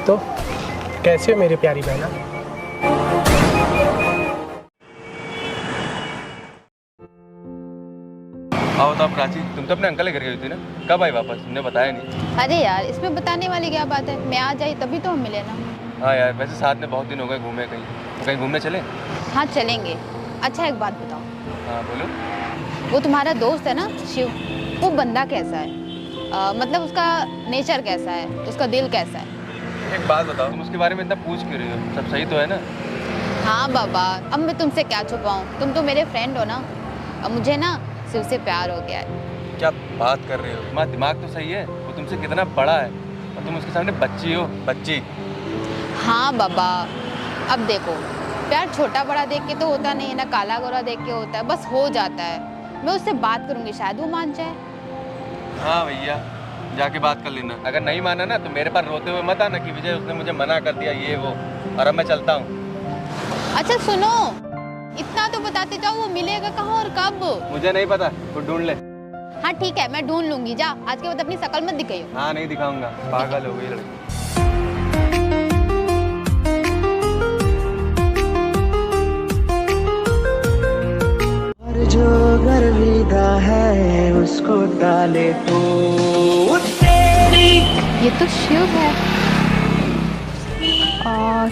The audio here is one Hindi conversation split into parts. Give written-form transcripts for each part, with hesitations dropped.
तो कैसी हो मेरी प्यारी बहना? आओ तो प्राची, तुम तो अपने अंकल के घर गई थी ना, कब आई वापस? तुमने बताया नहीं। अरे यार, इसमें बताने वाली क्या बात है, मैं आ जाई तभी तो हम मिले ना। हाँ यार, वैसे साथ में बहुत दिन हो गए घूमे कहीं, तो कहीं घूमने चले? हाँ चलेंगे। अच्छा एक बात बताओ, हाँ बोलो। वो तुम्हारा दोस्त है ना शिव, वो बंदा कैसा है? मतलब उसका नेचर कैसा है, उसका दिल कैसा है? एक बात बताओ, तुम उसके बारे में इतना पूछ क्यों रही हो? सब सही तो है ना? हाँ बाबा, अब मैं तुमसे क्या छुपाऊँ, तुम तो मेरे फ्रेंड हो ना। अब मुझे ना शिव से प्यार हो गया है। क्या बात कर रहे हो? तुम्हारा दिमाग तो सही है, वो तुमसे कितना बड़ा है और तुम उसके सामने बच्ची हो, बच्ची। हाँ बाबा, अब देखो, प्यार छोटा बड़ा देख के तो होता नहीं है ना, काला गोरा देख के होता है, बस हो जाता है। मैं उससे बात करूंगी, शायद वो मान जाए। हाँ भैया, जाके बात कर लेना। अगर नहीं माना ना तो मेरे पास रोते हुए मत आना कि विजय उसने मुझे मना कर दिया ये वो, और अब मैं चलता हूँ। अच्छा सुनो, इतना तो बताते जाओ, वो मिलेगा कहाँ और कब? मुझे नहीं पता, वो ढूंढ ले। हाँ ठीक है, मैं ढूंढ लूंगी, जा आज के बाद अपनी शकल मत दिखाइयो। हाँ नहीं दिखाऊंगा, पागल हो गई लड़की। जो गर्विदा है उसको डाले तो तेरी। ये तो शिव है।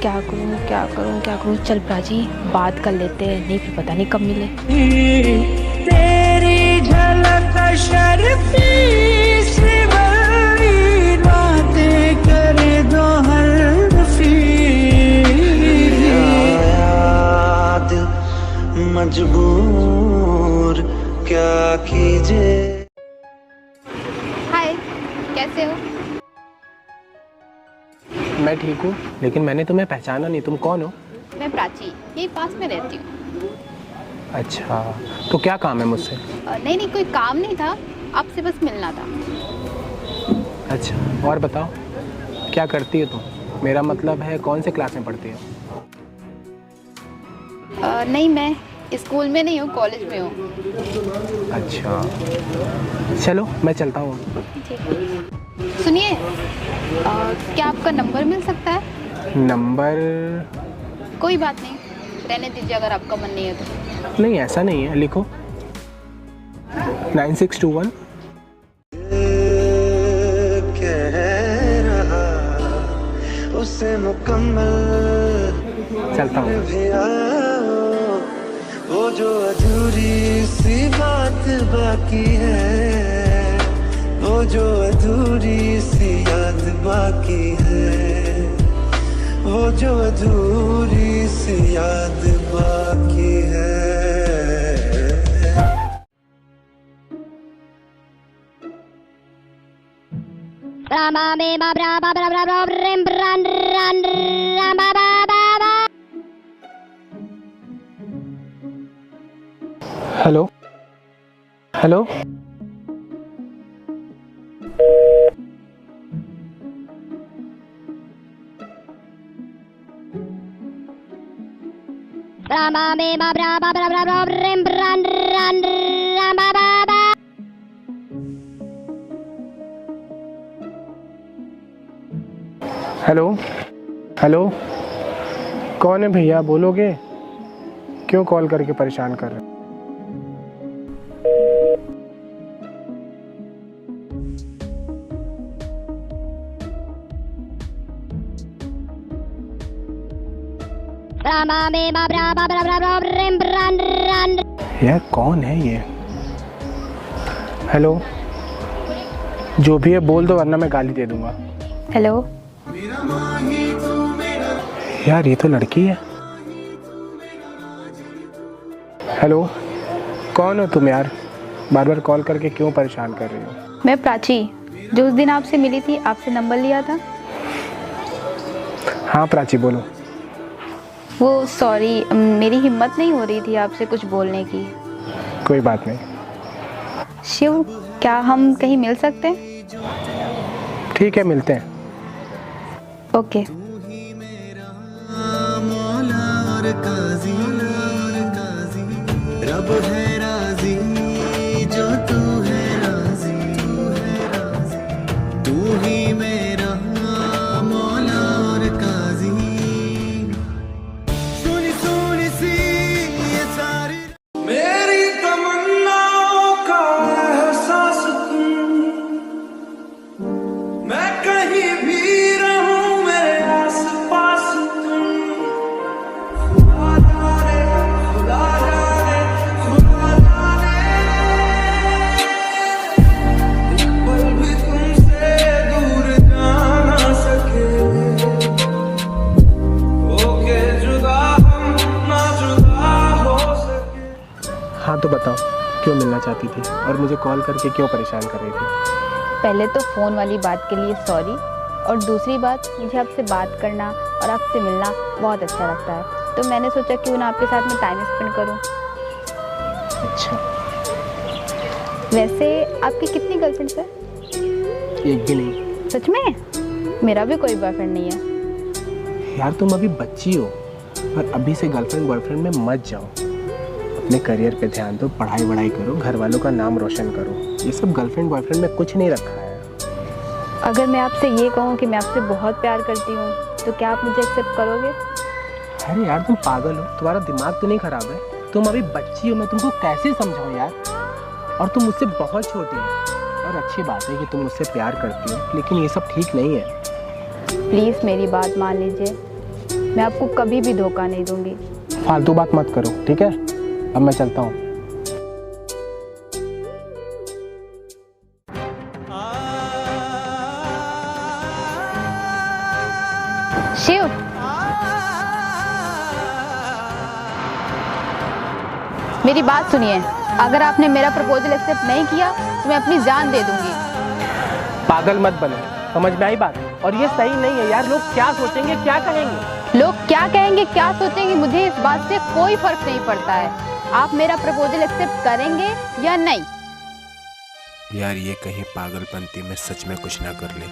क्या करूँ क्या करूँ क्या करूँ, चल प्राची बात कर लेते हैं, नहीं फिर पता नहीं कब मिले। तेरी झलक शर्फी सिमरी बातें करे दो हरफी, दिल मजबूर क्या कीजिए। हाय, कैसे हो? मैं ठीक हूँ, लेकिन मैंने तुम्हें पहचाना नहीं, तुम कौन हो? मैं प्राची, यही पास में रहती हूँ। अच्छा, तो क्या काम है मुझसे? नहीं नहीं, कोई काम नहीं था, आपसे बस मिलना था। अच्छा, और बताओ क्या करती हो तुम? मेरा मतलब है कौन से क्लास में पढ़ती हो? नहीं, मैं स्कूल में नहीं हूँ, कॉलेज में हूँ। अच्छा, चलो मैं चलता हूँ। ठीक है। सुनिए, क्या आपका नंबर मिल सकता है? नंबर? कोई बात नहीं, रहने दीजिए, अगर आपका मन नहीं है तो। नहीं ऐसा नहीं है, लिखो 9621। कह रहा उसे मुकम्मल चलता हूँ। भी आओ, वो जो अधूरी सी बात बाकी है, वो जो अधूरी सी याद बाकी है, वो जो अधूरी सी याद बाकी है। हेलो हेलो, हेलो हेलो, कौन है भैया, बोलोगे? क्यों कॉल करके परेशान कर रहे हो? यार कौन है ये? हेलो, जो भी है बोल दो वरना मैं गाली दे दूंगा। हेलो। यार ये तो लड़की है। हेलो, कौन हो तुम यार? बार बार कॉल करके क्यों परेशान कर रही हो? मैं प्राची, जो उस दिन आपसे मिली थी, आपसे नंबर लिया था। हाँ प्राची बोलो। वो सॉरी, मेरी हिम्मत नहीं हो रही थी आपसे कुछ बोलने की। कोई बात नहीं। शिव, क्या हम कहीं मिल सकते हैं? ठीक है, मिलते हैं। ओके। रब है राजी जो तू है राजी, तू ही मेरा मौला क्यों मिलना चाहती थी और मुझे कॉल करके क्यों परेशान कर रही थी? पहले तो फ़ोन वाली बात के लिए सॉरी, और दूसरी बात, मुझे आपसे बात करना और आपसे मिलना बहुत अच्छा लगता है, तो मैंने सोचा क्यों ना आपके साथ में टाइम स्पेंड करूं। अच्छा। वैसे आपकी कितनी गर्लफ्रेंड्स है? एक भी नहीं। सच में? मेरा भी कोई बॉयफ्रेंड नहीं है। यार तुम अभी बच्ची हो, और अभी से गर्लफ्रेंड बॉयफ्रेंड में मत जाओ। अपने करियर पे ध्यान दो, पढ़ाई वढ़ाई करो, घर वालों का नाम रोशन करो। ये सब गर्लफ्रेंड बॉयफ्रेंड में कुछ नहीं रखा है। अगर मैं आपसे ये कहूँ कि मैं आपसे बहुत प्यार करती हूँ, तो क्या आप मुझे एक्सेप्ट करोगे? अरे यार तुम पागल हो, तुम्हारा दिमाग तो नहीं खराब है? तुम अभी बच्ची हो, मैं तुमको कैसे समझाऊं यार? और तुम मुझसे बहुत छोटी हो। और अच्छी बात है कि तुम मुझसे प्यार करती हो, लेकिन ये सब ठीक नहीं है। प्लीज़ मेरी बात मान लीजिए, मैं आपको कभी भी धोखा नहीं दूंगी। फालतू बात मत करो, ठीक है? अब मैं चलता हूँ। शिव, मेरी बात सुनिए। अगर आपने मेरा प्रपोजल एक्सेप्ट नहीं किया तो मैं अपनी जान दे दूंगी। पागल मत बनो, समझ में आई बात? और ये सही नहीं है यार, लोग क्या सोचेंगे, क्या कहेंगे? लोग क्या कहेंगे, क्या सोचेंगे, मुझे इस बात से कोई फर्क नहीं पड़ता है। आप मेरा प्रपोजल एक्सेप्ट करेंगे या नहीं? यार ये कहीं पागलपंती में सच में कुछ ना कर ले।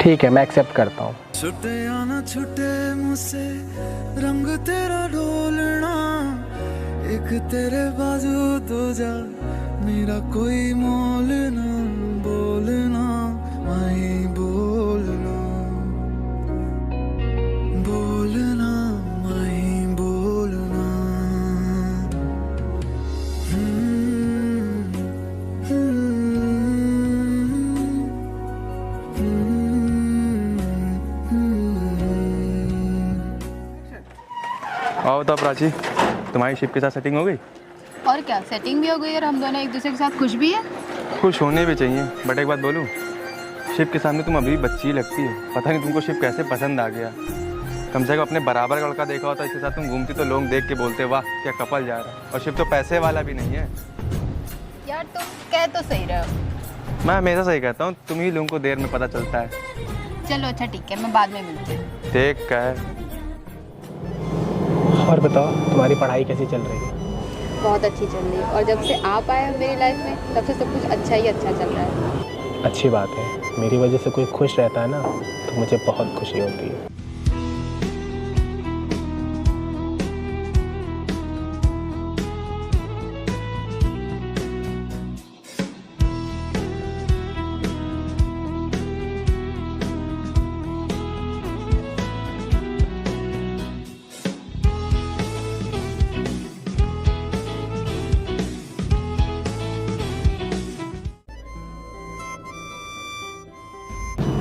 ठीक है, मैं एक्सेप्ट करता हूँ। छुटे या ना छुटे मुझसे रंग तेरा ढोलना, एक तेरे बाजू दूजा मेरा कोई मोल ना। बोलना माही बोलना, बोलना माही बोलना। आओ तो प्राची, तुम्हारी शिप के साथ सेटिंग हो गई? और क्या, सेटिंग भी हो गई और हम दोनों एक दूसरे के साथ खुश भी हैं। खुश होने भी चाहिए, बट एक बात बोलूँ, शिप के सामने तुम अभी भी बच्ची लगती है। पता नहीं तुमको शिप कैसे पसंद आ गया। कम से कम अपने बराबर का लड़का देखा होता, इसके साथ तुम घूमती तो लोग देख के बोलते वाह क्या कपल जा रहा है। और शिप तो पैसे वाला भी नहीं है। यार तुम कह तो सही रहे हो। मैं हमेशा सही कहता हूँ, तुम ही लोगों को देर में पता चलता है। चलो अच्छा ठीक है, मैं बाद में मिलती हूँ। देख कर। और बताओ, तुम्हारी पढ़ाई कैसी चल रही है? बहुत अच्छी चल रही है, और जब से आप आए हो मेरी लाइफ में, तब से सब कुछ अच्छा ही अच्छा चल रहा है। अच्छी बात है, मेरी वजह से कोई खुश रहता है ना, तो मुझे बहुत खुशी होती है।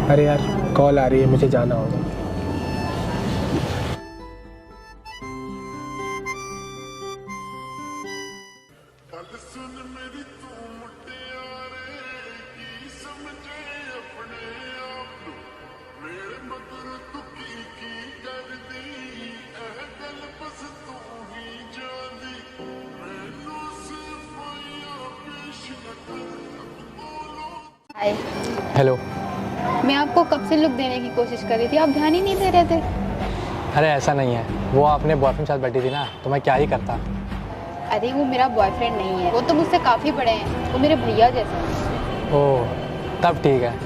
अरे यार कॉल आ रही है, मुझे जाना होगा। हाय। हेलो। मैं आपको कब से लुक देने की कोशिश कर रही थी, आप ध्यान ही नहीं दे रहे थे। अरे ऐसा नहीं है, वो अपने बॉयफ्रेंड के साथ बैठी थी ना, तो मैं क्या ही करता। अरे वो मेरा बॉयफ्रेंड नहीं है, वो तो मुझसे काफ़ी बड़े हैं, वो मेरे भैया जैसे हैं। ओह तब ठीक है।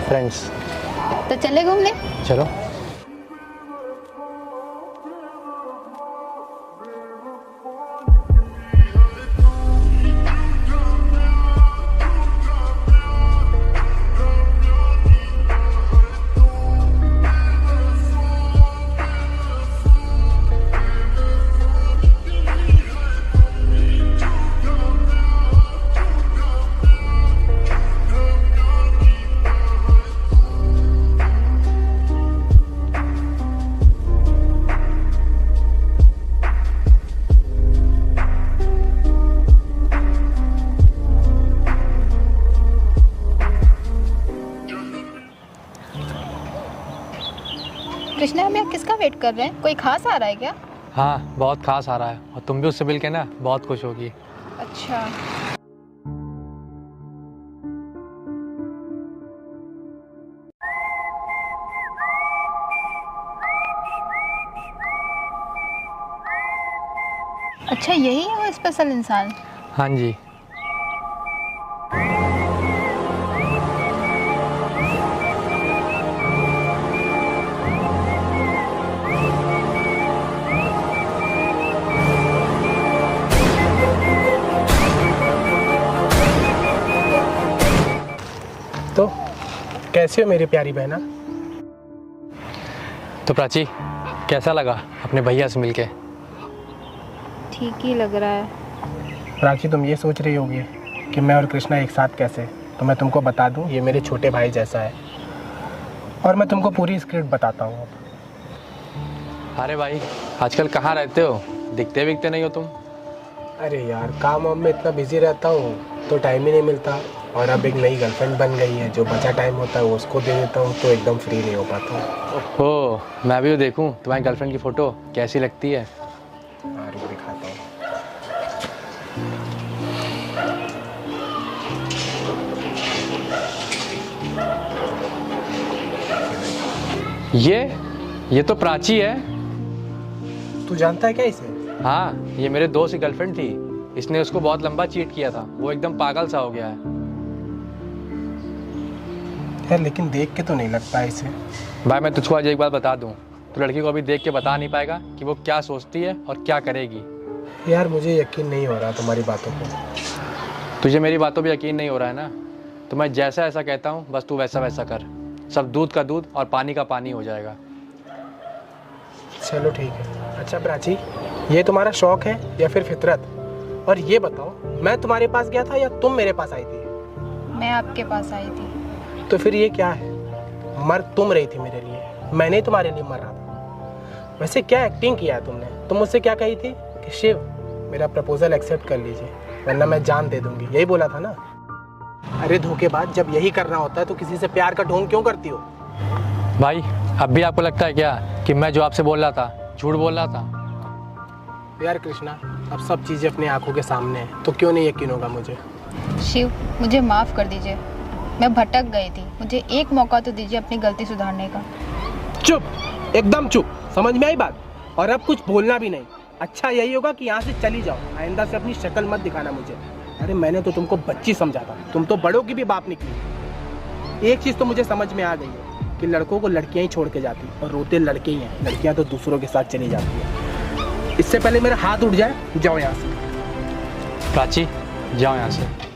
फ्रेंड्स तो चले घूमने? चलो। कृष्णा, हम यहाँ किसका वेट कर रहे हैं? कोई खास आ रहा है क्या? हाँ बहुत खास आ रहा है और तुम भी उससे मिल के ना बहुत खुश होगी। अच्छा। अच्छा, यही है वो स्पेशल इंसान। हाँ जी। तो कैसी हो मेरी प्यारी बहना? तो प्राची, कैसा लगा अपने भैया से मिलके? ठीक ही लग रहा है। प्राची, तुम ये सोच रही होगी कि मैं और कृष्णा एक साथ कैसे? तो मैं तुमको बता दूं, ये मेरे छोटे भाई जैसा है और मैं तुमको पूरी स्क्रिप्ट बताता हूँ अब। अरे भाई, आजकल कहाँ रहते हो? दिखते विकते नहीं हो तुम। अरे यार, काम वाम में इतना बिजी रहता हूँ तो टाइम ही नहीं मिलता। और अब एक नई गर्लफ्रेंड बन गई है, जो बचा टाइम होता है वो उसको दे देता हूँ, तो एकदम फ्री नहीं हो पाता हूँ। ओ, मैं भी तो देखूं तुम्हारी गर्लफ्रेंड की फ़ोटो कैसी लगती है। रुक दिखाता हूँ। ये तो प्राची है। तू जानता है क्या इसे? हाँ, ये मेरे दोस्त की गर्लफ्रेंड थी। इसने उसको बहुत लंबा चीट किया था, वो एकदम पागल सा हो गया है। यार लेकिन देख के तो नहीं लगता है इसे। भाई मैं तुझको आज एक बात बता दूं, तो लड़की को अभी देख के बता नहीं पाएगा कि वो क्या सोचती है और क्या करेगी। यार मुझे यकीन नहीं हो रहा तुम्हारी बातों को। तुझे मेरी बातों पे यकीन नहीं हो रहा है ना? तो मैं जैसा ऐसा कहता हूँ बस तू वैसा वैसा कर। सब दूध का दूध और पानी का पानी हो जाएगा। चलो ठीक है। अच्छा प्राची, ये तुम्हारा शौक है या फिर फितरत? और ये बताओ, मैं तुम्हारे पास गया था या तुम मेरे पास आई थी? मैं आपके पास आई थी। तो फिर ये क्या है? मर तुम रही थी मेरे लिए, मैंने तुम्हारे लिए मर रहा था। वैसे क्या एक्टिंग किया है तुमने? तुम मुझसे क्या कही थी कि शिव मेरा प्रपोजल एक्सेप्ट कर लीजिए वरना मैं जान दे दूंगी, यही बोला था ना? अरे धोखेबाज, जब यही करना होता है तो किसी से प्यार का ढोंग क्यों करती हो? भाई अब भी आपको लगता है क्या कि मैं जो आपसे बोल रहा था झूठ बोल रहा था? यार कृष्णा, अब सब चीज़ें अपनी आंखों के सामने हैं तो क्यों नहीं यकीन होगा मुझे? शिव, मुझे माफ़ कर दीजिए, मैं भटक गई थी। मुझे एक मौका तो दीजिए अपनी गलती सुधारने का। चुप, एकदम चुप। समझ में आई बात? और अब कुछ बोलना भी नहीं। अच्छा यही होगा कि यहाँ से चली जाओ, आइंदा से अपनी शक्ल मत दिखाना मुझे। अरे मैंने तो तुमको बच्ची समझा था, तुम तो बड़ों की भी बाप निकली। एक चीज़ तो मुझे समझ में आ गई है कि लड़कों को लड़कियाँ ही छोड़ के जाती और रोते लड़के ही हैं, लड़कियाँ तो दूसरों के साथ चली जाती हैं। इससे पहले मेरा हाथ उठ जाए, जाओ यहाँ से। प्राची, जाओ यहाँ से।